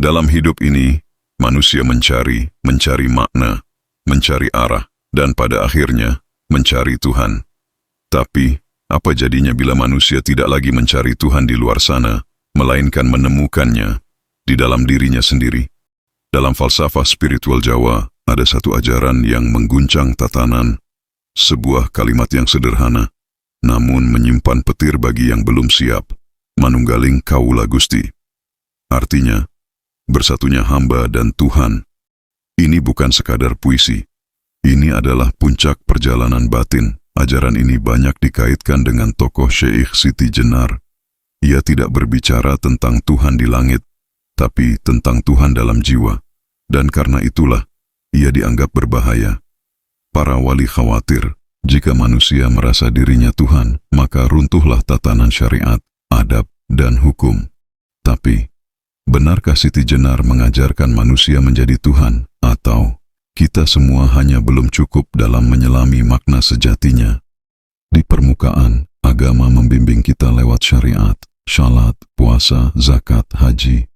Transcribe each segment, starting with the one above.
Dalam hidup ini, manusia mencari makna, mencari arah, dan pada akhirnya mencari Tuhan. Tapi, apa jadinya bila manusia tidak lagi mencari Tuhan di luar sana, melainkan menemukannya di dalam dirinya sendiri? Dalam falsafah spiritual Jawa, ada satu ajaran yang mengguncang tatanan, sebuah kalimat yang sederhana, namun menyimpan petir bagi yang belum siap, manunggaling kaula Gusti. Artinya, bersatunya hamba dan Tuhan. Ini bukan sekadar puisi. Ini adalah puncak perjalanan batin. Ajaran ini banyak dikaitkan dengan tokoh Syekh Siti Jenar. Ia tidak berbicara tentang Tuhan di langit, tapi tentang Tuhan dalam jiwa. Dan karena itulah, ia dianggap berbahaya. Para wali khawatir, jika manusia merasa dirinya Tuhan, maka runtuhlah tatanan syariat, adab, dan hukum. Tapi, benarkah Siti Jenar mengajarkan manusia menjadi Tuhan, atau kita semua hanya belum cukup dalam menyelami makna sejatinya? Di permukaan, agama membimbing kita lewat syariat, syalat, puasa, zakat, haji.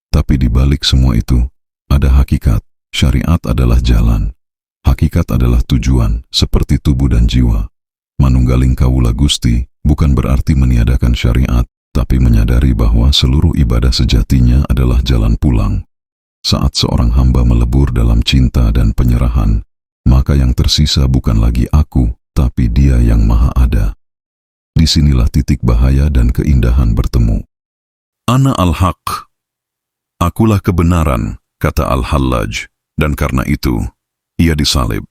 Tapi di balik semua itu, ada hakikat. Syariat adalah jalan. Hakikat adalah tujuan, seperti tubuh dan jiwa. Manunggaling kaula Gusti bukan berarti meniadakan syariat, tapi menyadari bahwa seluruh ibadah sejatinya adalah jalan pulang. Saat seorang hamba melebur dalam cinta dan penyerahan, maka yang tersisa bukan lagi aku, tapi Dia yang Maha Ada. Disinilah titik bahaya dan keindahan bertemu. Ana al-haq, akulah kebenaran, kata Al-Hallaj, dan karena itu, ia disalib.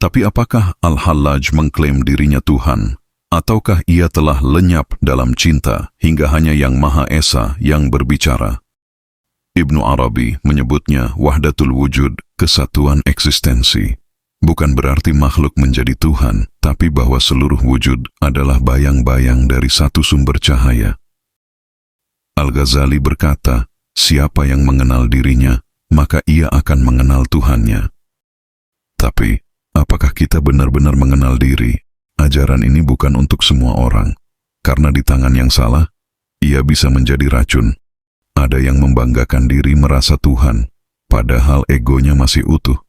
Tapi apakah Al-Hallaj mengklaim dirinya Tuhan? Ataukah ia telah lenyap dalam cinta hingga hanya Yang Maha Esa yang berbicara? Ibnu Arabi menyebutnya wahdatul wujud, kesatuan eksistensi. Bukan berarti makhluk menjadi Tuhan, tapi bahwa seluruh wujud adalah bayang-bayang dari satu sumber cahaya. Al-Ghazali berkata, siapa yang mengenal dirinya, maka ia akan mengenal Tuhannya. Tapi, apakah kita benar-benar mengenal diri? Ajaran ini bukan untuk semua orang, karena di tangan yang salah, ia bisa menjadi racun. Ada yang membanggakan diri merasa Tuhan, padahal egonya masih utuh.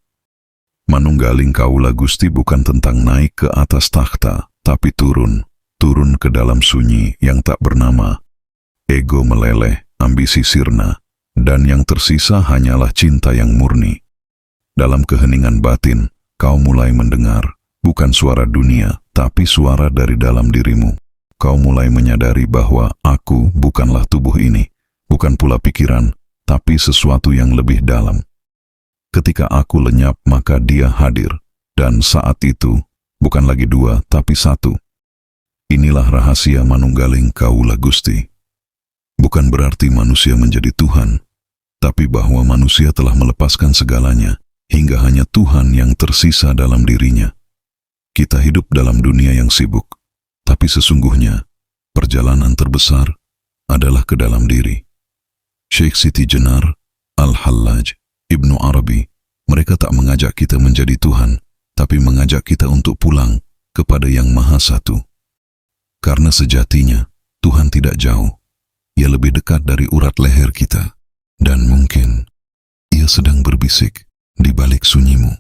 Manunggaling kaula Gusti bukan tentang naik ke atas takhta, tapi turun ke dalam sunyi yang tak bernama. Ego meleleh, ambisi sirna, dan yang tersisa hanyalah cinta yang murni. Dalam keheningan batin, kau mulai mendengar, bukan suara dunia, tapi suara dari dalam dirimu. Kau mulai menyadari bahwa aku bukanlah tubuh ini, bukan pula pikiran, tapi sesuatu yang lebih dalam. Ketika aku lenyap, maka Dia hadir, dan saat itu, bukan lagi dua, tapi satu. Inilah rahasia manunggaling kaula Gusti. Bukan berarti manusia menjadi Tuhan, tapi bahwa manusia telah melepaskan segalanya, hingga hanya Tuhan yang tersisa dalam dirinya. Kita hidup dalam dunia yang sibuk, tapi sesungguhnya perjalanan terbesar adalah ke dalam diri. Syekh Siti Jenar, Al-Hallaj, Ibnu Arabi, mereka tak mengajak kita menjadi Tuhan, tapi mengajak kita untuk pulang kepada Yang Maha Satu. Karena sejatinya, Tuhan tidak jauh. Ia lebih dekat dari urat leher kita, dan mungkin Ia sedang berbisik di balik sunyimu.